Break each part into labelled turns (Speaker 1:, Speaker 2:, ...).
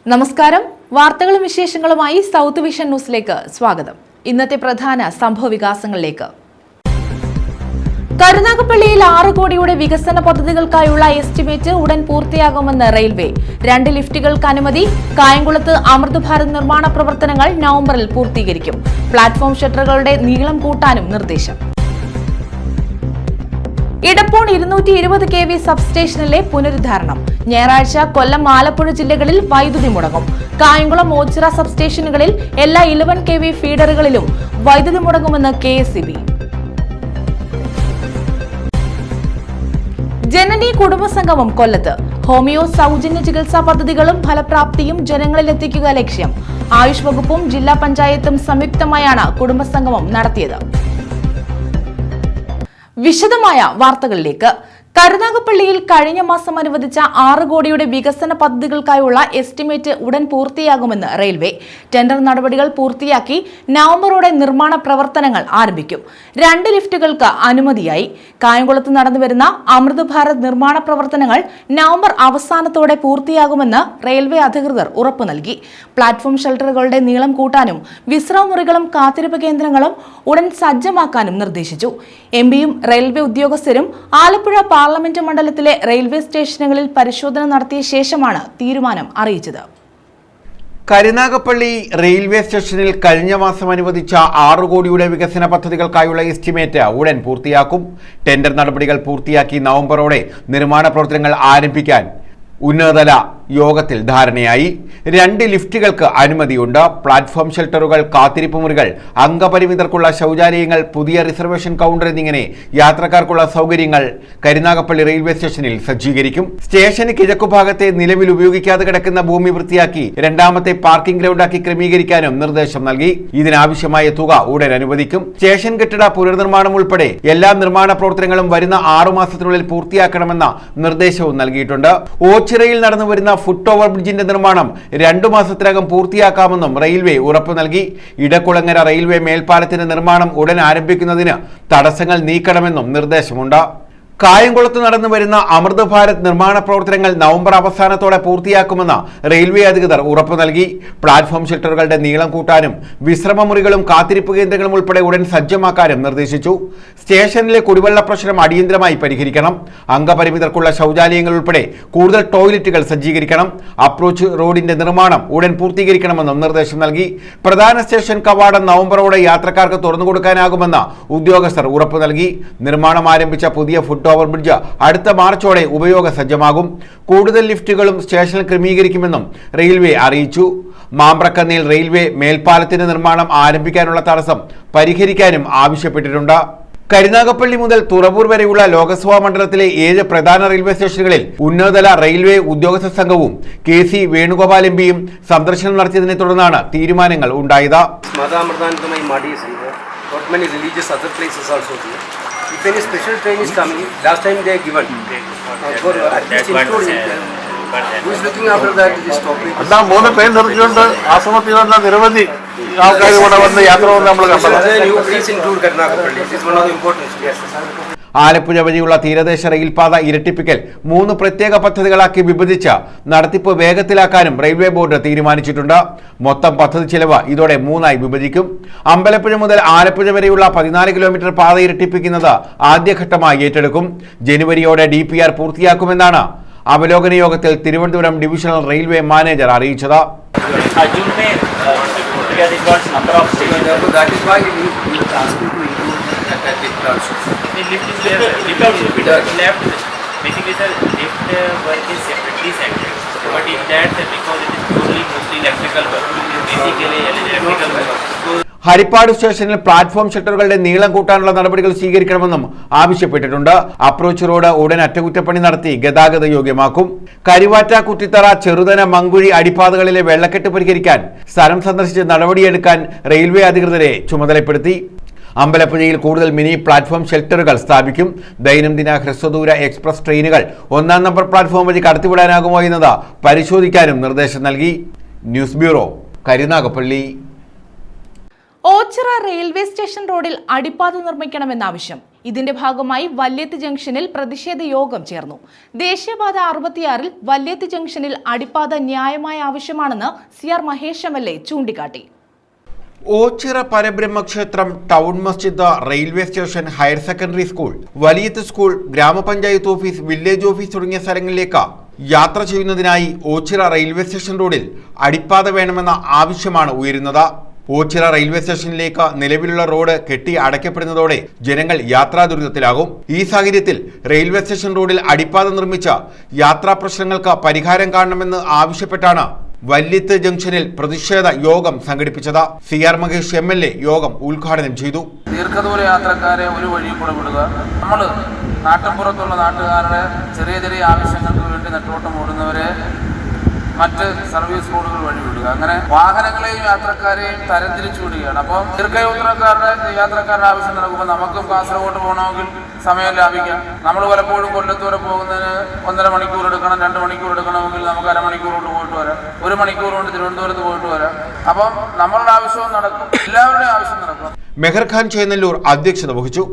Speaker 1: നമസ്കാരം. വാർത്തകളും വിശേഷങ്ങളുമായി സൗത്ത് വിഷൻ ന്യൂസിലേക്ക് സ്വാഗതം. ഇന്നത്തെ പ്രധാന സംഭവ വികാസങ്ങളിലേക്ക്. കരുനാഗപ്പള്ളിയിൽ 6 കോടിയുടെ വികസന പദ്ധതികൾക്കായുള്ള എസ്റ്റിമേറ്റ് ഉടൻ പൂർത്തിയാകുമെന്ന് റെയിൽവേ. 2 ലിഫ്റ്റുകൾക്ക് അനുമതി. കായംകുളത്ത് അമൃത് ഭാരത് നിർമ്മാണ പ്രവർത്തനങ്ങൾ നവംബറിൽ പൂർത്തീകരിക്കും. പ്ലാറ്റ്ഫോം ഷട്ടറുകളുടെ നീളം കൂട്ടാനും നിർദ്ദേശം. ഇടപ്പോൺ 220 kV സബ്സ്റ്റേഷനിലെ പുനരുദ്ധാരണം. ഞായറാഴ്ച കൊല്ലം, ആലപ്പുഴ ജില്ലകളിൽ വൈദ്യുതി മുടങ്ങും. കായംകുളം, ഓച്ചിറ സബ്സ്റ്റേഷനുകളിൽ എല്ലാ 11 kV ഫീഡറുകളിലും വൈദ്യുതി മുടങ്ങുമെന്ന് KSEB. ജനനി കുടുംബസംഗമം കൊല്ലത്ത്. ഹോമിയോ സൗജന്യ ചികിത്സാ പദ്ധതികളും ഫലപ്രാപ്തിയും ജനങ്ങളിലെത്തിക്കുക ലക്ഷ്യം. ആയുഷ് വകുപ്പും ജില്ലാ പഞ്ചായത്തും സംയുക്തമായാണ് കുടുംബസംഗമം നടത്തിയത്. വിശദമായ വാർത്തകളിലേക്ക്. കരുനാഗപ്പള്ളിയിൽ കഴിഞ്ഞ മാസം അനുവദിച്ച 6 കോടിയുടെ വികസന പദ്ധതികൾക്കായുള്ള എസ്റ്റിമേറ്റ് ഉടൻ പൂർത്തിയാകുമെന്ന് റെയിൽവേ. ടെൻഡർ നടപടികൾ പൂർത്തിയാക്കി നവംബറോടെ നിർമ്മാണ പ്രവർത്തനങ്ങൾ ആരംഭിക്കും. 2 ലിഫ്റ്റുകൾക്ക് അനുമതിയായി. കായംകുളത്ത് നടന്നുവരുന്ന അമൃത് ഭാരത് നിർമ്മാണ പ്രവർത്തനങ്ങൾ നവംബർ അവസാനത്തോടെ പൂർത്തിയാകുമെന്ന് റെയിൽവേ അധികൃതർ ഉറപ്പു നൽകി. പ്ലാറ്റ്ഫോം ഷെൽട്ടറുകളുടെ നീളം കൂട്ടാനും വിശ്രമമുറികളും കാത്തിരിപ്പ് കേന്ദ്രങ്ങളും ഉടൻ സജ്ജമാക്കാനും നിർദ്ദേശിച്ചു. എംപിയും റെയിൽവേ ഉദ്യോഗസ്ഥരും ആലപ്പുഴ പാർലമെന്റ് മണ്ഡലത്തിലെ റെയിൽവേ സ്റ്റേഷനുകളിൽ പരിശോധന നടത്തിയ ശേഷമാണ് തീരുമാനം അറിയിച്ചത്.
Speaker 2: കരുനാഗപ്പള്ളി റെയിൽവേ സ്റ്റേഷനിൽ കഴിഞ്ഞ മാസം അനുവദിച്ച 6 കോടിയുടെ വികസന പദ്ധതികൾക്കായുള്ള എസ്റ്റിമേറ്റ് ഉടൻ പൂർത്തിയാക്കും. ടെൻഡർ നടപടികൾ പൂർത്തിയാക്കി നവംബറോടെ നിർമ്മാണ പ്രവർത്തനങ്ങൾ ആരംഭിക്കാൻ ഉന്നതതല യോഗത്തിൽ ധാരണയായി. 2 ലിഫ്റ്റുകൾക്ക് അനുമതിയുണ്ട്. പ്ലാറ്റ്ഫോം ഷെൽട്ടറുകൾ, കാത്തിരിപ്പ് മുറികൾ, അംഗപരിമിതർക്കുള്ള ശൗചാലയങ്ങൾ, പുതിയ റിസർവേഷൻ കൗണ്ടർ എന്നിങ്ങനെ യാത്രക്കാർക്കുള്ള സൗകര്യങ്ങൾ കരുനാഗപ്പള്ളി റെയിൽവേ സ്റ്റേഷനിൽ സജ്ജീകരിക്കും. സ്റ്റേഷന് കിഴക്കുഭാഗത്തെ നിലവിൽ ഉപയോഗിക്കാതെ കിടക്കുന്ന ഭൂമി വൃത്തിയാക്കി 2ാമത്തെ പാർക്കിംഗ് ഗ്രൗണ്ടാക്കി ക്രമീകരിക്കാനും നിർദ്ദേശം നൽകി. ഇതിനാവശ്യമായ തുക ഉടൻ അനുവദിക്കും. സ്റ്റേഷൻ കെട്ടിട പുനർനിർമ്മാണം ഉൾപ്പെടെ എല്ലാ നിർമ്മാണ പ്രവർത്തനങ്ങളും വരുന്ന 6 മാസത്തിനുള്ളിൽ പൂർത്തിയാക്കണമെന്ന നിർദ്ദേശവും നൽകിയിട്ടുണ്ട്. ഓച്ചിറയിൽ നടന്നുവരുന്ന ഫുട് ഓവർ ബ്രിഡ്ജിന്റെ നിർമ്മാണം 2 മാസത്തിനകം പൂർത്തിയാക്കാമെന്നും റെയിൽവേ ഉറപ്പു നൽകി. ഇടക്കുളങ്ങര റെയിൽവേ മേൽപ്പാലത്തിന്റെ നിർമ്മാണം ഉടൻ ആരംഭിക്കുന്നതിന് തടസ്സങ്ങൾ നീക്കണമെന്നും നിർദ്ദേശമുണ്ട്. കായംകുളത്ത് നടന്നു വരുന്ന അമൃത് ഭാരത് നിർമ്മാണ പ്രവർത്തനങ്ങൾ നവംബർ അവസാനത്തോടെ പൂർത്തിയാക്കുമെന്ന് റെയിൽവേ അധികൃതർ ഉറപ്പു നൽകി. പ്ലാറ്റ്ഫോം ഷെൽട്ടറുകളുടെ നീളം കൂട്ടാനും വിശ്രമമുറികളും കാത്തിരിപ്പ് കേന്ദ്രങ്ങളും ഉൾപ്പെടെ ഉടൻ സജ്ജമാക്കാനും നിർദ്ദേശിച്ചു. സ്റ്റേഷനിലെ കുടിവെള്ള പ്രശ്നം അടിയന്തരമായി പരിഹരിക്കണം. അംഗപരിമിതർക്കുള്ള ശൗചാലയങ്ങൾ ഉൾപ്പെടെ കൂടുതൽ ടോയ്ലറ്റുകൾ സജ്ജീകരിക്കണം. അപ്രോച്ച് റോഡിന്റെ നിർമ്മാണം ഉടൻ പൂർത്തീകരിക്കണമെന്നും നിർദ്ദേശം നൽകി. പ്രധാന സ്റ്റേഷൻ കവാടം നവംബറോടെ യാത്രക്കാർക്ക് തുറന്നുകൊടുക്കാനാകുമെന്ന് ഉദ്യോഗസ്ഥർ ഉറപ്പു നൽകി. നിർമ്മാണം ആരംഭിച്ച പുതിയ ഫുട് ഓവർ ബ്രിഡ്ജ് അടുത്ത മാർച്ചോടെ ഉപയോഗ സജ്ജമാകും. കൂടുതൽ ലിഫ്റ്റുകളും സ്റ്റേഷനിൽ ക്രമീകരിക്കുമെന്നും റെയിൽവേ അറിയിച്ചു. മാമ്പ്രക്കന്നിയിൽ റെയിൽവേ മേൽപ്പാലത്തിന്റെ നിർമ്മാണം ആരംഭിക്കാനുള്ള തടസ്സം പരിഹരിക്കാനും ആവശ്യപ്പെട്ടിട്ടുണ്ട്. കരുനാഗപ്പള്ളി മുതൽ തുറവൂർ വരെയുള്ള ലോക്സഭാ മണ്ഡലത്തിലെ 7 പ്രധാന റെയിൽവേ സ്റ്റേഷനുകളിൽ ഉന്നതതല റെയിൽവേ ഉദ്യോഗസ്ഥ സംഘവും KC വേണുഗോപാൽ MPയും സന്ദർശനം നടത്തിയതിനെ തുടർന്നാണ് തീരുമാനങ്ങൾ ഉണ്ടായത്.
Speaker 3: If any special train is coming, last time they are given. For at least including. Who is looking after that? This topic.
Speaker 4: അതാ 3 ട്രെയിൻ നിർത്തിക്കൊണ്ട് ആശ്രമത്തിലുള്ള നിരവധി ആൾക്കാർ ഇവിടെ വന്ന് യാത്ര നമ്മൾ കണ്ടത്.
Speaker 3: Please include Karnataka. This is one of the important. Yes.
Speaker 2: Alappuzha വഴിയുള്ള തീരദേശ റെയിൽപാത ഇരട്ടിപ്പിക്കൽ 3 പ്രത്യേക പദ്ധതികളാക്കി വിഭജിച്ച് നടത്തിപ്പ് വേഗത്തിലാക്കാനും റെയിൽവേ ബോർഡ് തീരുമാനിച്ചിട്ടുണ്ട്. മൊത്തം പദ്ധതി ചെലവ് ഇതോടെ 3ആയി വിഭജിക്കും. അമ്പലപ്പുഴ മുതൽ ആലപ്പുഴ വരെയുള്ള 14 കിലോമീറ്റർ പാത ഇരട്ടിപ്പിക്കുന്നത് ആദ്യഘട്ടമായി ഏറ്റെടുക്കും. ജനുവരിയോടെ DPR പൂർത്തിയാക്കുമെന്നാണ് അവലോകന യോഗത്തിൽ തിരുവനന്തപുരം ഡിവിഷണൽ റെയിൽവേ മാനേജർ അറിയിച്ചത്.
Speaker 5: Basically, sir, lift work is separately centered. But in that, because it is mostly electrical work, basically electrical work.
Speaker 2: Haripad സ്റ്റേഷനിൽ പ്ലാറ്റ്ഫോം ഷട്ടറുകളുടെ നീളം കൂട്ടാനുള്ള നടപടികൾ സ്വീകരിക്കണമെന്നും ആവശ്യപ്പെട്ടിട്ടുണ്ട്. അപ്രോച്ച് റോഡ് ഉടൻ അറ്റകുറ്റപ്പണി നടത്തി ഗതാഗത യോഗ്യമാക്കും. കരുവാറ്റ, കുറ്റിത്തറ, ചെറുതന, മങ്കുഴി അടിപ്പാതകളിലെ വെള്ളക്കെട്ട് പരിഹരിക്കാൻ സ്ഥലം സന്ദർശിച്ച് നടപടിയെടുക്കാൻ റെയിൽവേ അധികൃതരെ ചുമതലപ്പെടുത്തി. അമ്പലപ്പുഴയിൽ കൂടുതൽ മിനി പ്ലാറ്റ്ഫോം ഷെൽട്ടറുകൾ സ്ഥാപിക്കും. ദൈനംദിന ഹ്രസ്വദൂര എക്സ്പ്രസ് ട്രെയിനുകൾ 1-ാം നമ്പർ പ്ലാറ്റ്ഫോം വഴി കടത്തിവിടാനാകുമോ എന്നത് പരിശോധിക്കാനും നിർദ്ദേശം നൽകി. News bureau, Karunagappally.
Speaker 1: Ochira railway station റോഡിൽ അടിപ്പാത നിർമ്മിക്കണമെന്ന ആവശ്യം ഇതിന്റെ ഭാഗമായി വല്യത്ത് ജംഗ്ഷനിൽ പ്രതിഷേധ യോഗം ചേർന്നു. ദേശീയപാത 66-ൽ വല്യത്ത് ജംഗ്ഷനിൽ അടിപ്പാത ന്യായമായ ആവശ്യമാണെന്ന് CR മഹേഷ് MLA ചൂണ്ടിക്കാട്ടി.
Speaker 2: ഓച്ചിറ പരബ്രഹ്മക്ഷേത്രം, ടൗൺ മസ്ജിദ്, railway station, higher secondary school, Valiyath school, ഗ്രാമപഞ്ചായത്ത് ഓഫീസ്, വില്ലേജ് ഓഫീസ് തുടങ്ങിയ സ്ഥലങ്ങളിലേക്ക് യാത്ര ചെയ്യുന്നതിനായി ഓച്ചിറ റെയിൽവേ സ്റ്റേഷൻ റോഡിൽ അടിപ്പാത വേണമെന്ന ആവശ്യമാണ് ഉയരുന്നത്. ഓച്ചിറ റെയിൽവേ സ്റ്റേഷനിലേക്ക് നിലവിലുള്ള റോഡ് കെട്ടി അടയ്ക്കപ്പെടുന്നതോടെ ജനങ്ങൾ യാത്രാ ദുരിതത്തിലാകും. ഈ സാഹചര്യത്തിൽ റെയിൽവേ സ്റ്റേഷൻ റോഡിൽ അടിപ്പാത നിർമ്മിച്ച യാത്രാ പ്രശ്നങ്ങൾക്ക് പരിഹാരം കാണണമെന്ന് ആവശ്യപ്പെട്ടാണ് വല്യത്ത് ജംഗ്ഷനിൽ പ്രതിഷേധ യോഗം സംഘടിപ്പിച്ചത്. CR മഹേഷ് MLA യോഗം ഉദ്ഘാടനം ചെയ്തു.
Speaker 6: ദീർഘദൂര യാത്രക്കാരെ ഒരു വഴി കൂടെ വിടുക, നമ്മൾ നാട്ടിൻപുറത്തുള്ള നാട്ടുകാരുടെ ചെറിയ ചെറിയ ആവശ്യങ്ങൾക്ക് വേണ്ടി നെട്ടോട്ടം ഓടുന്നവരെ മറ്റ് സർവീസ് റോഡുകൾ വഴി വിടുക, അങ്ങനെ വാഹനങ്ങളെയും യാത്രക്കാരെയും തരംതിരിച്ചു വിടുകയാണ്. അപ്പം യാത്രക്കാരുടെ ആവശ്യം നടക്കുമ്പോൾ നമുക്കും കാസർഗോഡ് പോകണമെങ്കിൽ സമയം ലാഭിക്കാം. നമ്മൾ പലപ്പോഴും കൊല്ലത്ത് വരെ പോകുന്നതിന് 1.5 മണിക്കൂർ എടുക്കണം, 2 മണിക്കൂർ എടുക്കണമെങ്കിൽ നമുക്ക് അരമണിക്കൂർ കൊണ്ട് പോയിട്ട് വരാം, 1 മണിക്കൂർ കൊണ്ട് തിരുവനന്തപുരത്ത് പോയിട്ട് വരാം. അപ്പം നമ്മളുടെ ആവശ്യവും നടക്കും, എല്ലാവരുടെയും ആവശ്യം നടക്കും.
Speaker 2: മെഹർ ഖാൻ ചേന്നല്ലൂർ അധ്യക്ഷത വഹിച്ചു.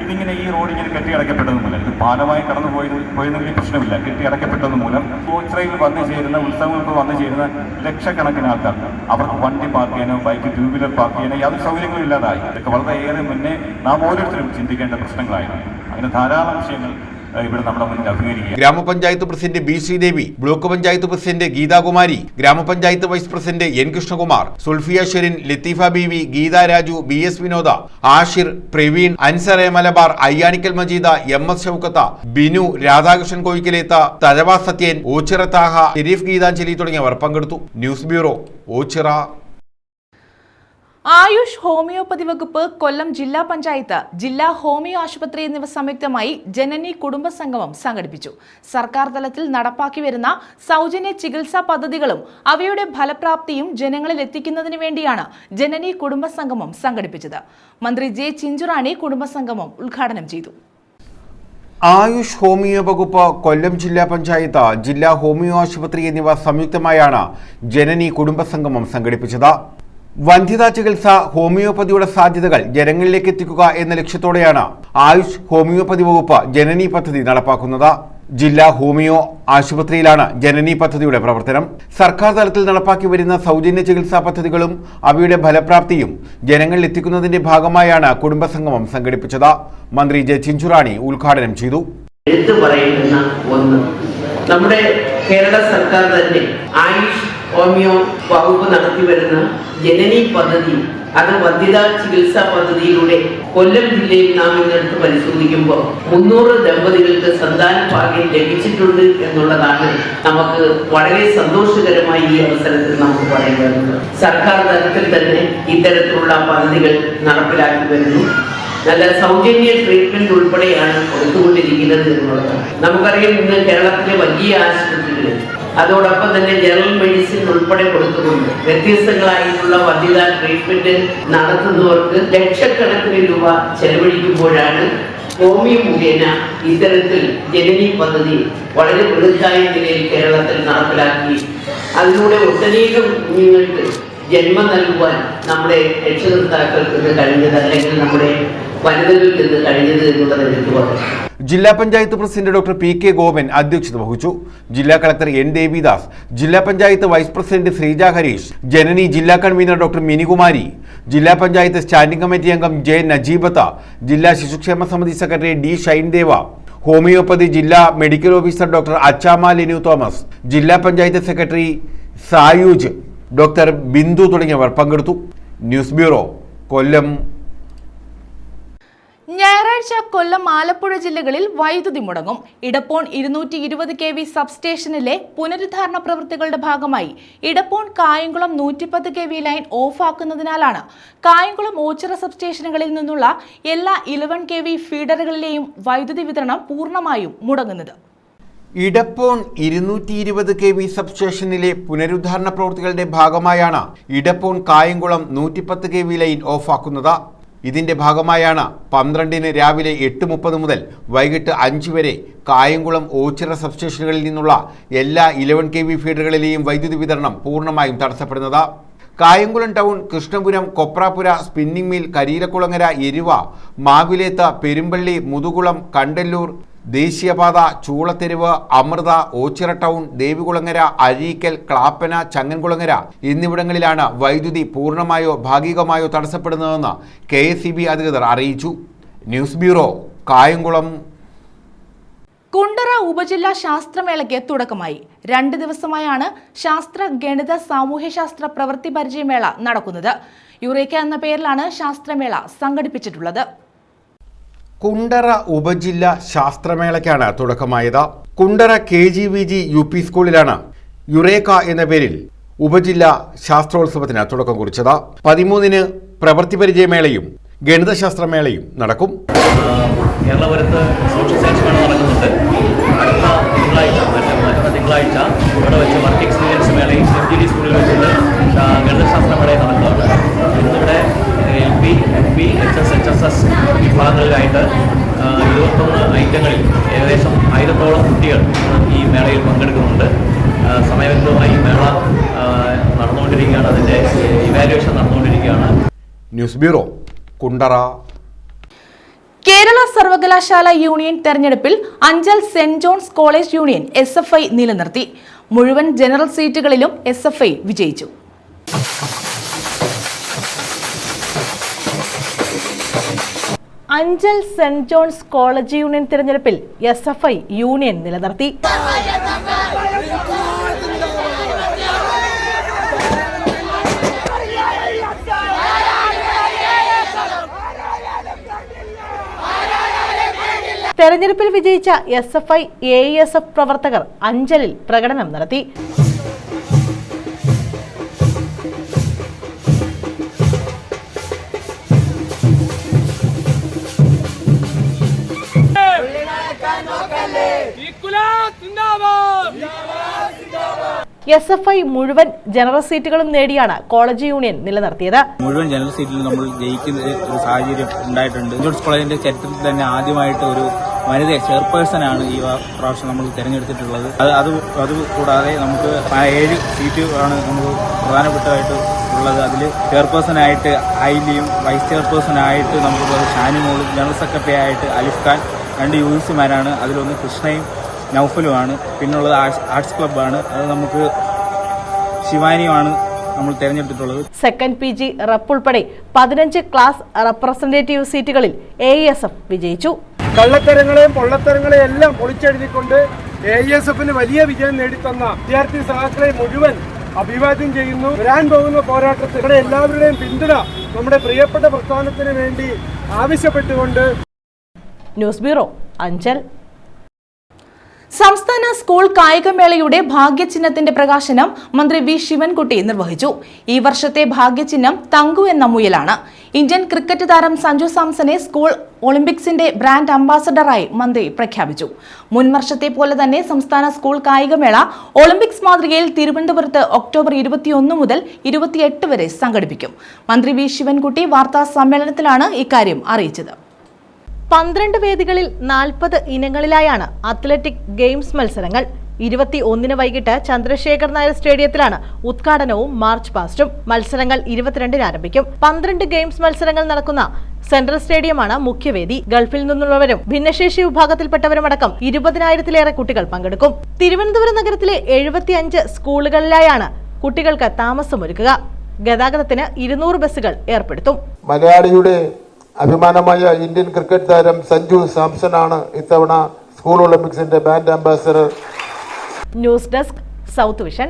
Speaker 7: ഇതിങ്ങനെ ഈ റോഡ് ഇങ്ങനെ കെട്ടിയടക്കപ്പെട്ടത് മൂലം, ഇത് പാലമായി കടന്നു പോയതിന് പ്രശ്നമില്ല, കെട്ടിയടക്കപ്പെട്ടത് മൂലം ഓച്ചിറയിൽ വന്നു ചേരുന്ന ഉത്സവങ്ങൾക്ക് വന്നു ചേരുന്ന ലക്ഷക്കണക്കിന് ആൾക്കാർ അവർക്ക് വണ്ടി പാർക്ക് ചെയ്യാനോ ബൈക്ക് 2 വീലർ പാർക്ക് ചെയ്യാനോ യാതൊരു സൗകര്യങ്ങളും ഇല്ലാതായി. ഇതൊക്കെ വളരെയേറെ മുന്നേ നാം ഓരോരുത്തരും ചിന്തിക്കേണ്ട പ്രശ്നങ്ങളായിരുന്നു. അങ്ങനെ ധാരാളം വിഷയങ്ങൾ ഇവിടെ നമ്മുടെ മുന്നിൽ അഭിമുഖീകരിക്കുക.
Speaker 2: ഗ്രാമപഞ്ചായത്ത് president B. Sreedevi, block panchayat president Geethakumari, ഗ്രാമപഞ്ചായത്ത് vice president N. Krishnakumar, Sulfiya Sherin, Latheefa Beevi, Geetha Raju, BS Vinoda, Ashir, Praveen, Ansar A Malabar, Ayyanikkal Majeeda, MS Shoukatha, Binu, Radhakrishnan Koyikkaletha, Thazhava Sathyan, Ochira Thaha, Shareef Geethanjali തുടങ്ങിയവർ പങ്കെടുത്തു. News bureau, Ochira.
Speaker 1: Ayush homoeopathy വകുപ്പ്, കൊല്ലം ജില്ലാ പഞ്ചായത്ത്, ജില്ലാ ഹോമിയോ ആശുപത്രി എന്നിവ സംയുക്തമായി ജനനി കുടുംബ സംഗമം സംഘടിപ്പിച്ചു. സർക്കാർ തലത്തിൽ നടപ്പാക്കി വരുന്ന സൗജന്യ ചികിത്സാ പദ്ധതികളും അവയുടെ ഫലപ്രാപ്തിയും ജനങ്ങളിൽ എത്തിക്കുന്നതിന് വേണ്ടിയാണ് ജനനി കുടുംബ സംഗമം സംഘടിപ്പിച്ചത്. മന്ത്രി J. ചിഞ്ചുറാണി കുടുംബ സംഗമം ഉദ്ഘാടനം ചെയ്തു.
Speaker 2: ആയുഷ് ഹോമിയോ വകുപ്പ്, കൊല്ലം ജില്ലാ പഞ്ചായത്ത്, ജില്ലാ ഹോമിയോ ആശുപത്രി എന്നിവ സംയുക്തമായാണ് ജനനി കുടുംബ സംഗമം സംഘടിപ്പിച്ചത്. വന്ധ്യതാ ചികിത്സ, ഹോമിയോപ്പതിയുടെ സാധ്യതകൾ ജനങ്ങളിലേക്ക് എത്തിക്കുക എന്ന ലക്ഷ്യത്തോടെയാണ് ആയുഷ് ഹോമിയോപ്പതി വകുപ്പ് ജനനി പദ്ധതി നടപ്പാക്കുന്നത്. ജില്ലാ ഹോമിയോ ആശുപത്രിയിലാണ് ജനനി പദ്ധതിയുടെ പ്രവർത്തനം. സർക്കാർ തലത്തിൽ നടപ്പാക്കി വരുന്ന സൗജന്യ ചികിത്സാ പദ്ധതികളും അവയുടെ ഫലപ്രാപ്തിയും ജനങ്ങളിൽ എത്തിക്കുന്നതിന്റെ ഭാഗമായാണ് കുടുംബസംഗമം സംഘടിപ്പിച്ചത്. മന്ത്രി J. ചിഞ്ചുറാണി ഉദ്ഘാടനം ചെയ്തു.
Speaker 8: നമ്മുടെ കേരള സർക്കാർ തന്നെ ആയുഷ് ഹോമിയോ വകുപ്പ് നടത്തി വരുന്ന ജനനി പദ്ധതി, അത് വന്ധ്യതാ ചികിത്സാ പദ്ധതിയിലൂടെ കൊല്ലം ജില്ലയിൽ നാം ഇന്നെടുത്ത് പരിശോധിക്കുമ്പോൾ 300 ദമ്പതികൾക്ക് സന്താന ഭാഗ്യം ലഭിച്ചിട്ടുണ്ട് എന്നുള്ളതാണ് നമുക്ക് വളരെ സന്തോഷകരമായി ഈ അവസരത്തിൽ നമുക്ക് പറയുന്നത്. സർക്കാർ തലത്തിൽ തന്നെ ഇത്തരത്തിലുള്ള പദ്ധതികൾ നടപ്പിലാക്കി വരുന്നു. നല്ല സൗജന്യ ട്രീറ്റ്മെന്റ് ഉൾപ്പെടെയാണ് കൊടുത്തുകൊണ്ടിരിക്കുന്നത് എന്നുള്ളതാണ്. നമുക്കറിയാം, ഇന്ന് കേരളത്തിലെ വലിയ ആശുപത്രികളിൽ അതോടൊപ്പം തന്നെ ജനറൽ മെഡിസിൻ ഉൾപ്പെടെ കൊടുത്തുകൊണ്ട് വ്യത്യസ്തങ്ങളായിട്ടുള്ള വന്ധ്യതാ ട്രീറ്റ്മെന്റ് നടത്തുന്നവർക്ക് ലക്ഷക്കണക്കിന് രൂപ ചെലവഴിക്കുമ്പോഴാണ് ഹോമിയോ മുഖേന ഇത്തരത്തിൽ ജനനി പദ്ധതി വളരെ വലുതായ നിലയിൽ കേരളത്തിൽ നടപ്പിലാക്കി അതിലൂടെ ഒട്ടനേകം കുഞ്ഞുങ്ങൾക്ക് ജന്മം നൽകുവാൻ നമ്മുടെ രക്ഷകർത്താക്കൾക്ക് ഇത് കഴിഞ്ഞത്, അല്ലെങ്കിൽ നമ്മുടെ വനിതകൾക്ക് ഇത് കഴിഞ്ഞത് എന്നുള്ളത് എടുത്തു പറഞ്ഞു.
Speaker 2: ജില്ലാ panchayat president doctor P. K. Gopan അധ്യക്ഷത വഹിച്ചു. ജില്ലാ കളക്ടർ N. ദേവിദാസ്, ജില്ലാ പഞ്ചായത്ത് വൈസ് പ്രസിഡന്റ് ശ്രീജ ഹരീഷ്, ജനനി ജില്ലാ കൺവീനർ ഡോക്ടർ മിനികുമാരി, ജില്ലാ പഞ്ചായത്ത് സ്റ്റാൻഡിംഗ് കമ്മിറ്റി അംഗം J. നജീബത്ത, ജില്ലാ ശിശുക്ഷേമ സമിതി സെക്രട്ടറി D. ഷൈൻദേവ, ഹോമിയോപ്പതി ജില്ലാ medical officer doctor Achamma Linu Thomas, ജില്ലാ പഞ്ചായത്ത് സെക്രട്ടറി സായൂജ്, ഡോക്ടർ ബിന്ദു തുടങ്ങിയവർ പങ്കെടുത്തു. ന്യൂസ് ബ്യൂറോ, കൊല്ലം.
Speaker 1: ഞായറാഴ്ച കൊല്ലം, ആലപ്പുഴ ജില്ലകളിൽ വൈദ്യുതി മുടങ്ങും. ഇടപ്പോൺ 220 kV സബ്സ്റ്റേഷനിലെ പുനരുദ്ധാരണ പ്രവൃത്തികളുടെ ഭാഗമായി ഇടപ്പോൺ കായംകുളം 110 kV ലൈൻ ഓഫാക്കുന്നതിനാലാണ് കായംകുളം ഓച്ചിറ സബ്സ്റ്റേഷനുകളിൽ നിന്നുള്ള എല്ലാ 11 kV ഫീഡറുകളിലെയും വൈദ്യുതി വിതരണം പൂർണ്ണമായും മുടങ്ങുന്നത്.
Speaker 2: ഇടപ്പോൺ 220 kV സബ്സ്റ്റേഷനിലെ പുനരുദ്ധാരണ പ്രവൃത്തികളുടെ ഭാഗമായാണ് ഇടപ്പോൺ കായംകുളം 110 kV ലൈൻ ഓഫാക്കുന്നത്. ഇതിന്റെ ഭാഗമായാണ് 12-ന് രാവിലെ 8:30 മുതൽ വൈകിട്ട് 5 വരെ കായംകുളം ഓച്ചിറ സബ്സ്റ്റേഷനുകളിൽ നിന്നുള്ള എല്ലാ 11 kV ഫീഡറുകളിലെയും വൈദ്യുതി വിതരണം പൂർണ്ണമായും തടസ്സപ്പെടുന്നത്. Kayamkulam town, Krishnapuram, Koprapura, spinning mill, Kariyilakulangara, Eruva, Maviletha, Perumpally, Muthukulam, Kandalloor, ദേശീയപാത, ചൂളത്തെരുവ്, അമൃത, ഓച്ചിറ ടൗൺ, ദേവികുളങ്ങര, അഴീക്കൽ, ക്ലാപ്പന, ചങ്ങൻകുളങ്ങര എന്നിവിടങ്ങളിലാണ് വൈദ്യുതി പൂർണ്ണമായോ ഭാഗികമായോ തടസ്സപ്പെടുന്നതെന്ന് KSEB അധികൃതർ അറിയിച്ചു. News bureau, Kayamkulam.
Speaker 1: കുണ്ടറ ഉപജില്ലാ ശാസ്ത്രമേളയ്ക്ക് തുടക്കമായി. 2 ദിവസമായാണ് ശാസ്ത്ര, ഗണിത, സാമൂഹ്യശാസ്ത്ര പ്രവൃത്തി പരിചയമേള നടക്കുന്നത്. യുറേക്ക എന്ന പേരിലാണ് ശാസ്ത്രമേള സംഘടിപ്പിച്ചിട്ടുള്ളത്.
Speaker 2: കുണ്ടറ ഉപജില്ലാ ശാസ്ത്രമേളയ്ക്കാണ് തുടക്കമായത്. കുണ്ടറ KGVG UP സ്കൂളിലാണ് യുറേക്ക എന്ന പേരിൽ ഉപജില്ലാ ശാസ്ത്രോത്സവത്തിന് തുടക്കം കുറിച്ചത്. 13-ന് പ്രവൃത്തി പരിചയമേളയും ഗണിതശാസ്ത്രമേളയും നടക്കും.
Speaker 9: കേരളപുരത്ത് സോഷ്യൽ സയൻസ് മേള നടക്കുന്നുണ്ട്. അടുത്ത തിങ്കളാഴ്ച ഇവിടെ വെച്ച് വർക്ക് എക്സ്പീരിയൻസ് മേളയും MGD സ്കൂളിൽ വെച്ചിട്ട് ഗണിതശാസ്ത്രമേളയും നടക്കുകയാണ്. ഇന്നിവിടെ LP, MP, HS, HSS വിഭാഗങ്ങളിലായിട്ട് 21 ഐറ്റങ്ങളിൽ ഏകദേശം 1000-ഓളം കുട്ടികൾ ഈ മേളയിൽ പങ്കെടുക്കുന്നുണ്ട്. സമയബന്ധിതമായി ഈ മേള നടന്നുകൊണ്ടിരിക്കുകയാണ്. അതിൻ്റെ ഇവാലുവേഷൻ നടന്നുകൊണ്ടിരിക്കുകയാണ്.
Speaker 2: News bureau, Kundara.
Speaker 1: കേരള സർവകലാശാല യൂണിയൻ തെരഞ്ഞെടുപ്പിൽ Anchal saint John's college union SFI നിലനിർത്തി. മുഴുവൻ ജനറൽ സീറ്റുകളിലും SFI വിജയിച്ചു. Anchal saint John's college union തെരഞ്ഞെടുപ്പിൽ SFI യൂണിയൻ നിലനിർത്തി. തെരഞ്ഞെടുപ്പിൽ വിജയിച്ച SFI AESF പ്രവർത്തകർ അഞ്ചലിൽ പ്രകടനം നടത്തി. SFI മുഴുവൻ ജനറൽ സീറ്റുകളും നേടിയാണ് കോളേജ് യൂണിയൻ നിലനിർത്തിയത്.
Speaker 10: മുഴുവൻ ജനറൽ സീറ്റിൽ നമ്മൾ ജയിക്കുന്ന ഒരു സാഹചര്യം ഉണ്ടായിട്ടുണ്ട്. ജോൺസ് കോളേജിന്റെ ചരിത്രത്തിൽ തന്നെ ആദ്യമായിട്ട് ഒരു വനിത ചെയർപേഴ്സണാണ് ഈ പ്രാവശ്യം നമ്മൾ തിരഞ്ഞെടുത്തിട്ടുള്ളത്. അത് കൂടാതെ നമുക്ക് 7 സീറ്റുകളാണ് നമുക്ക് പ്രധാനപ്പെട്ടതായിട്ട് ഉള്ളത്. അതിൽ ചെയർപേഴ്സണായിട്ട് ഐലിയും വൈസ് ചെയർപേഴ്സണായിട്ട് നമുക്കുള്ളത് ഷാനിമോളും ജനറൽ സെക്രട്ടറി ആയിട്ട് അലിഫ് ഖാൻ 2 UECമാരാണ്. അതിലൊന്ന് കൃഷ്ണയും നൗഫലുമാണ്. പിന്നുള്ളത് ആർട്സ് ക്ലബ്ബാണ്. അത് നമുക്ക് ശിവാനിയുമാണ് നമ്മൾ തിരഞ്ഞെടുത്തിട്ടുള്ളത്.
Speaker 1: സെക്കൻഡ് PG റെപ്പ് ഉൾപ്പെടെ 15 ക്ലാസ് റെപ്രസെന്റേറ്റീവ് സീറ്റുകളിൽ AESF വിജയിച്ചു.
Speaker 11: കള്ളത്തരങ്ങളെയും പൊള്ളത്തരങ്ങളെയും എല്ലാം പൊളിച്ചെഴുതിക്കൊണ്ട് AESFന് വലിയ വിജയം നേടിത്തന്ന വിദ്യാർത്ഥി സഹാക്കളെ മുഴുവൻ അഭിവാദ്യം ചെയ്യുന്നു. വരാൻ പോകുന്ന പോരാട്ടത്തിൽ എല്ലാവരുടെയും പിന്തുണ നമ്മുടെ പ്രിയപ്പെട്ട പ്രസ്ഥാനത്തിന് വേണ്ടി ആവശ്യപ്പെട്ടുകൊണ്ട്.
Speaker 1: News bureau, Anchal. സംസ്ഥാന സ്കൂൾ കായികമേളയുടെ ഭാഗ്യചിഹ്നത്തിന്റെ പ്രകാശനം മന്ത്രി V. ശിവൻകുട്ടി നിർവഹിച്ചു. ഈ വർഷത്തെ ഭാഗ്യചിഹ്നം തങ്കു എന്ന മുയലാണ്. ഇന്ത്യൻ ക്രിക്കറ്റ് താരം സഞ്ജു സാംസനെ സ്കൂൾ ഒളിമ്പിക്സിന്റെ ബ്രാൻഡ് അംബാസഡറായി മന്ത്രി പ്രഖ്യാപിച്ചു. മുൻ വർഷത്തെ പോലെ തന്നെ സംസ്ഥാന സ്കൂൾ കായികമേള ഒളിമ്പിക്സ് മാതൃകയിൽ തിരുവനന്തപുരത്ത് ഒക്ടോബർ 21 മുതൽ 28 വരെ സംഘടിപ്പിക്കും. മന്ത്രി V. ശിവൻകുട്ടി വാർത്താ സമ്മേളനത്തിലാണ് ഇക്കാര്യം അറിയിച്ചത്. 12 വേദികളിൽ 40 ഇനങ്ങളിലായാണ് അത്ലറ്റിക് ഗെയിംസ് മത്സരങ്ങൾ. 21-ന് വൈകിട്ട് ചന്ദ്രശേഖർ നായർ സ്റ്റേഡിയത്തിലാണ് ഉദ്ഘാടനവും മാർച്ച് പാസ്റ്റും. മത്സരങ്ങൾ 22-ന് ആരംഭിക്കും. 12 ഗെയിംസ് മത്സരങ്ങൾ നടക്കുന്ന സെൻട്രൽ സ്റ്റേഡിയമാണ് മുഖ്യവേദി. ഗൾഫിൽ നിന്നുള്ളവരും ഭിന്നശേഷി വിഭാഗത്തിൽപ്പെട്ടവരുമടക്കം 20,000-ലേറെ കുട്ടികൾ പങ്കെടുക്കും. തിരുവനന്തപുരം നഗരത്തിലെ 75 സ്കൂളുകളിലായാണ് കുട്ടികൾക്ക് താമസമൊരുക്കുക. ഗതാഗതത്തിന് 200 ബസ്സുകൾ ഏർപ്പെടുത്തും.
Speaker 4: മലയാളിയുടെ അഭിമാനമായ ഇന്ത്യൻ ക്രിക്കറ്റ് താരം സഞ്ജു സാംസണാണ് ഇത്തവണ സ്കൂൾ ഒളിമ്പിക്സിന്റെ brand ambassador.
Speaker 1: News desk, South Vision.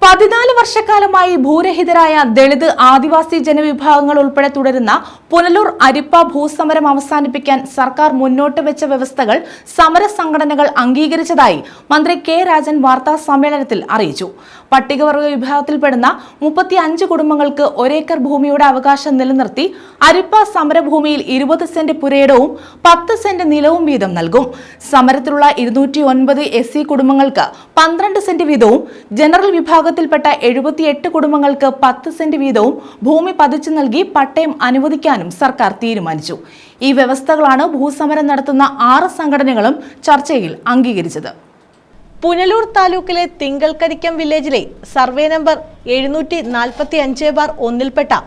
Speaker 1: 14 വർഷക്കാലമായി ഭൂരഹിതരായ ദളിത്, ആദിവാസി ജനവിഭാഗങ്ങൾ ഉൾപ്പെടെ തുടരുന്ന പുനലൂർ അരിപ്പ ഭൂസമരം അവസാനിപ്പിക്കാൻ സർക്കാർ മുന്നോട്ട് വെച്ച വ്യവസ്ഥകൾ സമര സംഘടനകൾ അംഗീകരിച്ചതായി മന്ത്രി K. രാജൻ വാർത്താ സമ്മേളനത്തിൽ അറിയിച്ചു. പട്ടികവർഗ വിഭാഗത്തിൽപ്പെടുന്ന 35 കുടുംബങ്ങൾക്ക് 1 ഏക്കർ ഭൂമിയുടെ അവകാശം നിലനിർത്തി അരിപ്പ സമരഭൂമിയിൽ 20 സെന്റ് പുരയിടവും 10 സെന്റ് നിലവും വീതം നൽകും. സമരത്തിലുള്ള 209 SC കുടുംബങ്ങൾക്ക് 12 സെന്റ് വീതവും ജനറൽ വിഭാഗത്തിൽപ്പെട്ട 78 കുടുംബങ്ങൾക്ക് 10 സെന്റ് വീതവും ഭൂമി പതിച്ചു നൽകി പട്ടയം അനുവദിക്കാനും സർക്കാർ തീരുമാനിച്ചു. ഈ വ്യവസ്ഥകളാണ് ഭൂസമരം നടത്തുന്ന 6 സംഘടനകളും ചർച്ചയിൽ അംഗീകരിച്ചത്.
Speaker 12: പുനലൂർ താലൂക്കിലെ തിങ്കൾക്കരിക്കം വില്ലേജിലെ സർവേ നമ്പർ 745/1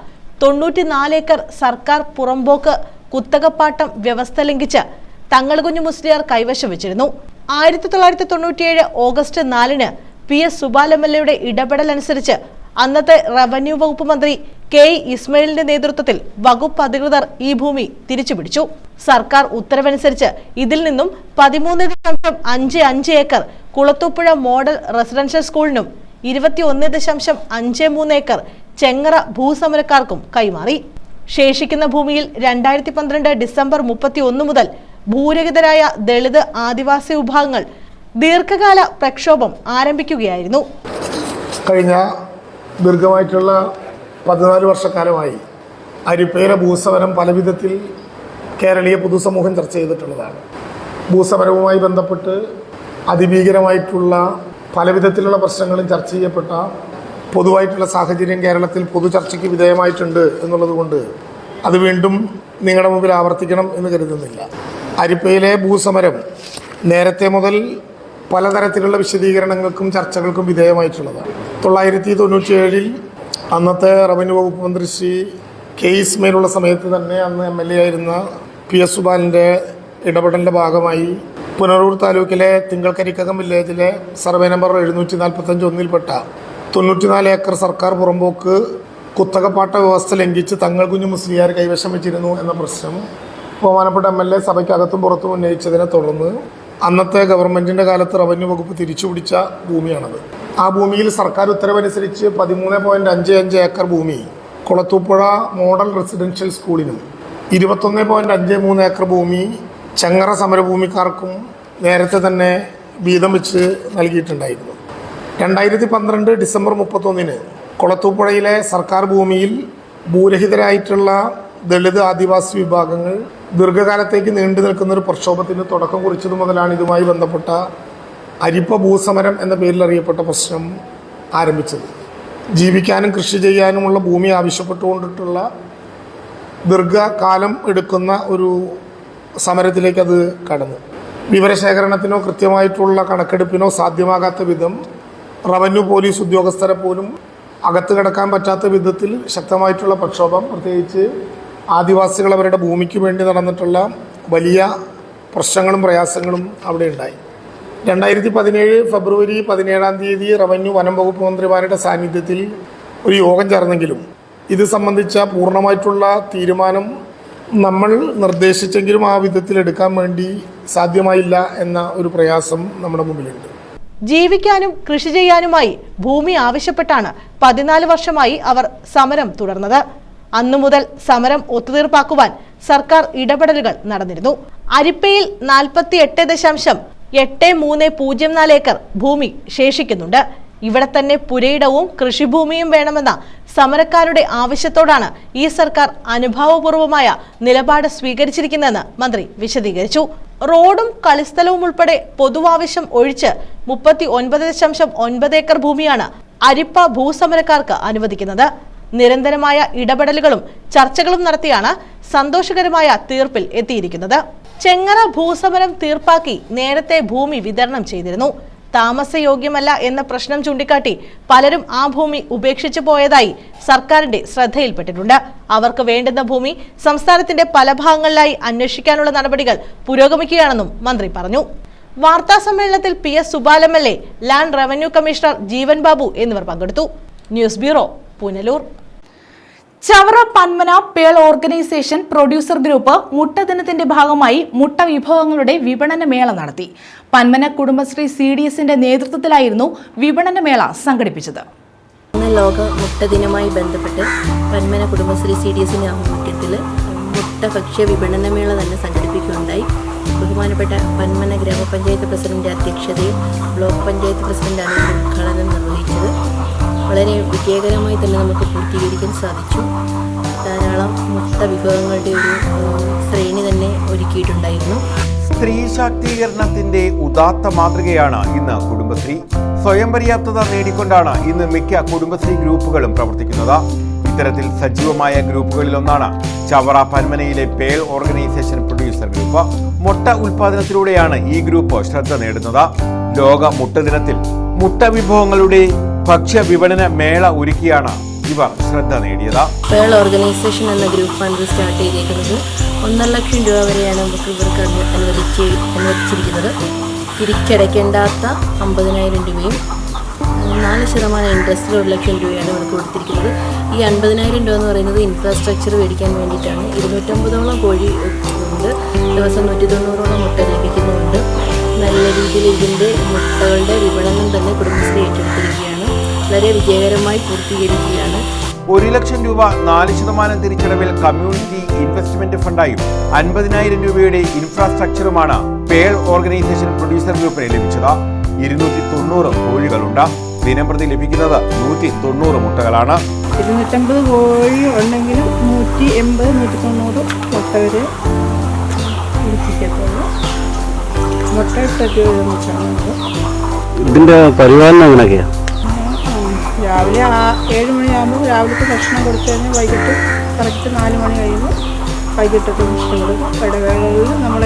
Speaker 12: 94 ഏക്കർ സർക്കാർ പുറമ്പോക്ക് കുത്തകപ്പാട്ടം വ്യവസ്ഥ ലംഘിച്ച് തങ്ങൾകുഞ്ഞ് മുസ്ലിയാർ കൈവശം വെച്ചിരുന്നു. 1997 ഓഗസ്റ്റ് 4-ന് PS സുബാൽ MLA ഇടപെടൽ അനുസരിച്ച് അന്നത്തെ റവന്യൂ വകുപ്പ് മന്ത്രി K ഇസ്മയിലിന്റെ നേതൃത്വത്തിൽ വകുപ്പ് അധികൃതർ ഈ ഭൂമി തിരിച്ചുപിടിച്ചു. സർക്കാർ ഉത്തരവനുസരിച്ച് ഇതിൽ നിന്നും 13.55 ഏക്കർ കുളത്തൂപ്പുഴ മോഡൽ റെസിഡൻഷ്യൽ സ്കൂളിനും 21.53 ഏക്കർ ചെങ്ങറ ഭൂസമരക്കാർക്കും കൈമാറി. ശേഷിക്കുന്ന ഭൂമിയിൽ 2012 ഡിസംബർ 31 മുതൽ ഭൂരഹിതരായ ദളിത് ആദിവാസി വിഭാഗങ്ങൾ ദീർഘകാല പ്രക്ഷോഭം ആരംഭിക്കുകയായിരുന്നു.
Speaker 13: കഴിഞ്ഞ ദീർഘമായിട്ടുള്ള 14 വർഷക്കാലമായി അരിപ്പയിലെ ഭൂസമരം പല വിധത്തിൽ കേരളീയ പൊതുസമൂഹം ചർച്ച ചെയ്തിട്ടുള്ളതാണ്. ഭൂസമരവുമായി ബന്ധപ്പെട്ട് അതിഭീകരമായിട്ടുള്ള പല വിധത്തിലുള്ള പ്രശ്നങ്ങളും ചർച്ച ചെയ്യപ്പെട്ട പൊതുവായിട്ടുള്ള സാഹചര്യം കേരളത്തിൽ പൊതു ചർച്ചയ്ക്ക് വിധേയമായിട്ടുണ്ട് എന്നുള്ളത് കൊണ്ട് അത് വീണ്ടും നിങ്ങളുടെ മുമ്പിൽ ആവർത്തിക്കണം എന്ന് കരുതുന്നില്ല. അരിപ്പയിലെ ഭൂസമരം നേരത്തെ മുതൽ പലതരത്തിലുള്ള വിശദീകരണങ്ങൾക്കും ചർച്ചകൾക്കും വിധേയമായിട്ടുള്ളതാണ്. 1997 അന്നത്തെ റവന്യൂ വകുപ്പ് മന്ത്രി ശ്രീ K ഇസ്മയിലുള്ള സമയത്ത് തന്നെ അന്ന് MLA ആയിരുന്ന PS സുബാലിൻ്റെ ഇടപെടലിൻ്റെ ഭാഗമായി പുനലൂർ താലൂക്കിലെ തിങ്കൾക്കരിക്കം വില്ലേജിലെ സർവേ നമ്പർ 745/1 94 ഏക്കർ സർക്കാർ പുറമ്പോക്ക് കുത്തകപ്പാട്ട വ്യവസ്ഥ ലംഘിച്ച് തങ്ങൾകുഞ്ഞ് മുസ്ലിയാർ കൈവശം വെച്ചിരുന്നു എന്ന പ്രശ്നം ബഹുമാനപ്പെട്ട MLA സഭയ്ക്കകത്തും പുറത്തും ഉന്നയിച്ചതിനെ തുടർന്ന് അന്നത്തെ ഗവൺമെൻറ്റിൻ്റെ കാലത്ത് റവന്യൂ വകുപ്പ് തിരിച്ചുപിടിച്ച ഭൂമിയാണത്. ആ ഭൂമിയിൽ സർക്കാർ ഉത്തരവനുസരിച്ച് 13.55 ഏക്കർ ഭൂമി കുളത്തൂപ്പുഴ മോഡൽ റെസിഡൻഷ്യൽ സ്കൂളിനും 21.53 ഏക്കർ ഭൂമി ചെങ്ങറ സമരഭൂമിക്കാർക്കും നേരത്തെ തന്നെ വീതം വെച്ച് നൽകിയിട്ടുണ്ടായിരുന്നു. 2012 ഡിസംബർ 31-ന് കുളത്തൂപ്പുഴയിലെ സർക്കാർ ഭൂമിയിൽ ഭൂരഹിതരായിട്ടുള്ള ദളിത് ആദിവാസി വിഭാഗങ്ങൾ ദീർഘകാലത്തേക്ക് നീണ്ടു നിൽക്കുന്നൊരു പ്രക്ഷോഭത്തിന് തുടക്കം കുറിച്ചതു മുതലാണ് ഇതുമായി ബന്ധപ്പെട്ട അരിപ്പ ഭൂസമരം എന്ന പേരിൽ അറിയപ്പെട്ട പ്രശ്നം ആരംഭിച്ചത്. ജീവിക്കാനും കൃഷി ചെയ്യാനുമുള്ള ഭൂമി ആവശ്യപ്പെട്ടുകൊണ്ടിട്ടുള്ള ദീർഘകാലം എടുക്കുന്ന ഒരു സമരത്തിലേക്ക് അത് കടന്നു. വിവരശേഖരണത്തിനോ കൃത്യമായിട്ടുള്ള കണക്കെടുപ്പിനോ സാധ്യമാകാത്ത വിധം റവന്യൂ പോലീസ് ഉദ്യോഗസ്ഥരെ പോലും അകത്ത് കിടക്കാൻ പറ്റാത്ത വിധത്തിൽ ശക്തമായിട്ടുള്ള പ്രക്ഷോഭം, പ്രത്യേകിച്ച് ആദിവാസികൾ അവരുടെ ഭൂമിക്ക് വേണ്ടി നടന്നിട്ടുള്ള വലിയ പ്രശ്നങ്ങളും പ്രയാസങ്ങളും അവിടെ ഉണ്ടായി. 2017 ഫെബ്രുവരി 17 റവന്യൂ വനം വകുപ്പ് മന്ത്രിമാരുടെ സാന്നിധ്യത്തിൽ ഒരു യോഗം ചേർന്നെങ്കിലും ഇത് സംബന്ധിച്ച പൂർണ്ണമായിട്ടുള്ള തീരുമാനം നമ്മൾ നിർദ്ദേശിച്ചെങ്കിലും ആ വിധത്തിൽ എടുക്കാൻ വേണ്ടി സാധ്യമായില്ല എന്ന ഒരു പ്രയാസം നമ്മുടെ മുമ്പിലുണ്ട്.
Speaker 12: ജീവിക്കാനും കൃഷി ചെയ്യാനുമായി ഭൂമി ആവശ്യപ്പെട്ടാണ് 14 വർഷമായി അവർ സമരം തുടർന്നത്. അന്നു മുതൽ സമരം ഒത്തുതീർപ്പാക്കുവാൻ സർക്കാർ ഇടപെടലുകൾ നടന്നിരുന്നു. അരിപ്പയിൽ 48.83004 ഏക്കർ ഭൂമി ശേഷിക്കുന്നുണ്ട്. ഇവിടെ തന്നെ പുരയിടവും കൃഷിഭൂമിയും വേണമെന്ന സമരക്കാരുടെ ആവശ്യത്തോടാണ് ഈ സർക്കാർ അനുഭാവപൂർവമായ നിലപാട് സ്വീകരിച്ചിരിക്കുന്നതെന്ന് മന്ത്രി വിശദീകരിച്ചു. റോഡും കളിസ്ഥലവും ഉൾപ്പെടെ പൊതുവാവശ്യം ഒഴിച്ച് 39.9 ഏക്കർ ഭൂമിയാണ് അരിപ്പ ഭൂസമരക്കാർക്ക് അനുവദിക്കുന്നത്. നിരന്തരമായ ഇടപെടലുകളും ചർച്ചകളും നടത്തിയാണ് സന്തോഷകരമായ തീർപ്പിൽ എത്തിയിരിക്കുന്നത്. ചെങ്ങറ ഭൂസമരം തീർപ്പാക്കി നേരത്തെ ഭൂമി വിതരണം ചെയ്തിരുന്നു. താമസയോഗ്യമല്ല എന്ന പ്രശ്നം ചൂണ്ടിക്കാട്ടി പലരും ആ ഭൂമി ഉപേക്ഷിച്ചു പോയതായി സർക്കാരിന്റെ ശ്രദ്ധയിൽപ്പെട്ടിട്ടുണ്ട്. അവർക്ക് വേണ്ടുന്ന ഭൂമി സംസ്ഥാനത്തിന്റെ പല ഭാഗങ്ങളിലായി അന്വേഷിക്കാനുള്ള നടപടികൾ പുരോഗമിക്കുകയാണെന്നും മന്ത്രി പറഞ്ഞു. വാർത്താ സമ്മേളനത്തിൽ PS Subal MLA, land revenue commissioner Jeevan Babu എന്നിവർ പങ്കെടുത്തു. News bureau, Punalur.
Speaker 1: Chavara Panmana pearl organisation producer group മുട്ട ദിനത്തിന്റെ ഭാഗമായി മുട്ട വിഭവങ്ങളുടെ വിപണന മേള നടത്തി. പന്മന കുടുംബശ്രീ CDSന്റെ നേതൃത്വത്തിലായിരുന്നു വിപണന മേള സംഘടിപ്പിച്ചത്.
Speaker 14: ലോക മുട്ട ദിനവുമായി ബന്ധപ്പെട്ട് പന്മന കുടുംബശ്രീ CDSന്റെ ആഭിമുഖ്യത്തിൽ മുട്ട ഭക്ഷ്യ വിപണന മേള തന്നെ സംഘടിപ്പിക്കുകയുണ്ടായി. ബഹുമാനപ്പെട്ട പന്മന ഗ്രാമപഞ്ചായത്ത് പ്രസിഡന്റ് അധ്യക്ഷതയിൽ ബ്ലോക്ക് പഞ്ചായത്ത് പ്രസിഡന്റാണ് ഉദ്ഘാടനം നിർവഹിച്ചത്. വളരെ വിജയകരമായി തന്നെ നമുക്ക് പൂർത്തീകരിക്കാൻ സാധിച്ചു. ധാരാളം മുട്ട വിഭവങ്ങളുടെ ഒരു ശ്രേണി തന്നെ ഒരുക്കിയിട്ടുണ്ടായിരുന്നു.
Speaker 2: സ്ത്രീ ശാക്തീകരണത്തിന്റെ ഉദാത്ത മാതൃകയാണ് ഇന്ന് കുടുംബശ്രീ. സ്വയം പര്യാപ്തത നേടിക്കൊണ്ടാണ് ഇന്ന് മിക്ക കുടുംബശ്രീ ഗ്രൂപ്പുകളും പ്രവർത്തിക്കുന്നത്. ഇത്തരത്തിൽ സജീവമായ ഗ്രൂപ്പുകളിലൊന്നാണ് ചവറ പന്മനയിലെ പേൾ ഓർഗനൈസേഷൻ പ്രൊഡ്യൂസർ ഗ്രൂപ്പ്. മുട്ട ഉൽപാദനത്തിലൂടെയാണ് ഈ ഗ്രൂപ്പ് ശ്രദ്ധ നേടുന്നത്. ലോക മുട്ട ദിനത്തിൽ മുട്ട വിഭവങ്ങളുടെ ഭക്ഷ്യ വിപണന മേള ഒരുക്കിയാണ് ഇവർ ശ്രദ്ധ നേടിയത്.
Speaker 14: പേൾ ഓർഗനൈസേഷൻ എന്ന ഗ്രൂപ്പാണ് ഇത് സ്റ്റാർട്ട് ചെയ്തേക്കുന്നത്. 1.5 ലക്ഷം രൂപ വരെയാണ് ഇവർക്ക് അനുവദിച്ചിരിക്കുന്നത്. തിരിച്ചടയ്ക്കേണ്ടാത്ത 50,000 രൂപയും 4% ഇൻട്രസ്റ്റിൽ 1 ലക്ഷം രൂപയാണ് ഇവർക്ക് കൊടുത്തിരിക്കുന്നത്. ഈ 50,000 രൂപ എന്ന് പറയുന്നത് ഇൻഫ്രാസ്ട്രക്ചർ മേടിക്കാൻ വേണ്ടിയിട്ടാണ്. 250ഓളം കോഴി ഉണ്ട്. ദിവസം 190ഓളം മുട്ട ലഭിക്കുന്നുണ്ട്. നല്ല രീതിയിൽ ഇതിൻ്റെ മുട്ടകളുടെ വിപണനം തന്നെ കുടുംബശ്രീ ഏറ്റെടുത്തിരിക്കുകയാണ്. വളരെ വിജയകരമായി പൂർത്തീകരിക്കുകയാണ്.
Speaker 2: 1 ലക്ഷം രൂപ 4% തിരിച്ചടവിൽ കമ്മ്യൂണിറ്റി ഇൻവെസ്റ്റ്മെന്റ് ഫണ്ടായും 50,000 രൂപയുടെ ഇൻഫ്രാസ്ട്രക്ചറുമാണ് പേൾ ഓർഗനൈസേഷൻ പ്രൊഡ്യൂസർ ഗ്രൂപ്പിന് ലഭിച്ചത്. 290 കോഴികളുണ്ട്. ദിനംപ്രതി ലഭിക്കുന്നത് 190 മുട്ടകളാണ്.
Speaker 15: 250 കോഴി ഉണ്ടെങ്കിലും 180-190 മുട്ട വരെ ലഭിക്കത്തുള്ളൂ. മുട്ട ഇട്ടൊക്കെ
Speaker 3: ഇതിന്റെ പരിപാലനം എങ്ങനെയൊക്കെയാണ്?
Speaker 15: രാവിലെ 7 മണിയാകുമ്പോൾ രാവിലത്തെ ഭക്ഷണം കൊടുത്തു കഴിഞ്ഞാൽ വൈകിട്ട് കറക്റ്റ് 4 മണി കഴിയുമ്പോൾ വൈകിട്ടത്തെ ഭക്ഷണം കൊടുക്കും. ഇടവേളകളിൽ നമ്മൾ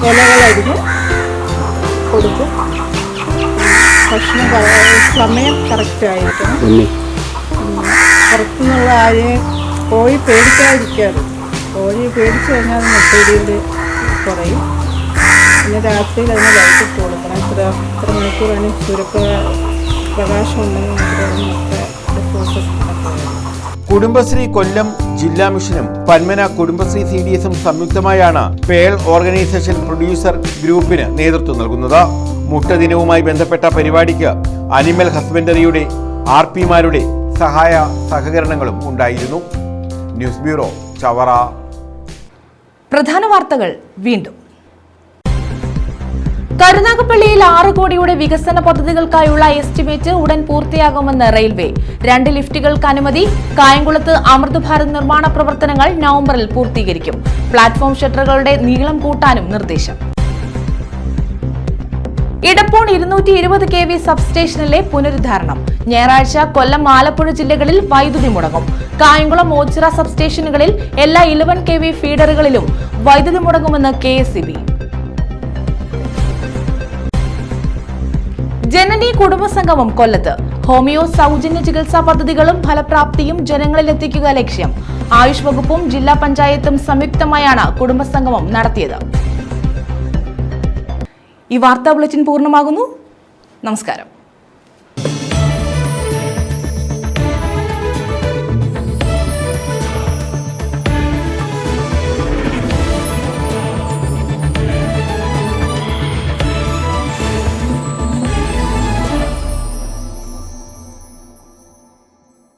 Speaker 15: ഇലകളരിഞ്ഞ് കൊടുക്കും. ഭക്ഷണം സമയം കറക്റ്റായിരിക്കണം. പുറത്തുനിന്നുള്ള ആരെയും കോഴി പേടിക്കാതിരിക്കാറ്. കോഴി പേടിച്ചു കഴിഞ്ഞാൽ അത് മുട്ടയിടിയിൽ കുറയും. പിന്നെ രാത്രിയിൽ അതിനെ വൈകിട്ട് കൊടുക്കണം. ഇത്ര മണിക്കൂർ അതിന് പ്രകാശം ഉണ്ടെങ്കിൽ മാത്രമേ മുട്ട പ്രോസസ് നടക്കുകയുള്ളൂ.
Speaker 2: കുടുംബശ്രീ കൊല്ലം ജില്ലാ മിഷനും പന്മന കുടുംബശ്രീ CDSും സംയുക്തമായാണ് പേൾ ഓർഗനൈസേഷൻ പ്രൊഡ്യൂസർ ഗ്രൂപ്പിന് നേതൃത്വം നൽകുന്നത്. മുട്ട ദിനവുമായി ബന്ധപ്പെട്ട പരിപാടിക്ക് അനിമൽ ഹസ്ബൻഡറിയുടെ RPമാരുടെ സഹായ സഹകരണങ്ങളും ഉണ്ടായിരുന്നു. News bureau, Chavara.
Speaker 1: പ്രധാന വാർത്തകൾ വീണ്ടും. കരുനാഗപ്പള്ളിയിൽ 6 കോടിയുടെ വികസന പദ്ധതികൾക്കായുള്ള എസ്റ്റിമേറ്റ് ഉടൻ പൂർത്തിയാകുമെന്ന് റെയിൽവേ. 2 ലിഫ്റ്റുകൾക്ക് അനുമതി. കായംകുളത്ത് അമൃത് ഭാരത് നിർമ്മാണ പ്രവർത്തനങ്ങൾ നവംബറിൽ പൂർത്തീകരിക്കും. പ്ലാറ്റ്ഫോം ഷട്ടറുകളുടെ നീളം കൂട്ടാനും നിർദ്ദേശം. ഇടപ്പോൺ 220 kV സബ്സ്റ്റേഷനിലെ പുനരുദ്ധാരണം. ഞായറാഴ്ച കൊല്ലം, ആലപ്പുഴ ജില്ലകളിൽ വൈദ്യുതി മുടങ്ങും. കായംകുളം, ഓച്ചിറ സബ്സ്റ്റേഷനുകളിൽ എല്ലാ 11 kV ഫീഡറുകളിലും വൈദ്യുതി മുടങ്ങുമെന്ന് KSEB. ജനനി കുടുംബസംഗമം കൊല്ലത്ത്. ഹോമിയോ സൗജന്യ ചികിത്സാ പദ്ധതികളും ഫലപ്രാപ്തിയും ജനങ്ങളിലെത്തിക്കുക ലക്ഷ്യം. ആയുഷ് വകുപ്പും ജില്ലാ പഞ്ചായത്തും സംയുക്തമായാണ് കുടുംബസംഗമം നടത്തിയത്. ഈ വാർത്താ ബുള്ളറ്റിൻ പൂർണ്ണമാകുന്നു. നമസ്കാരം.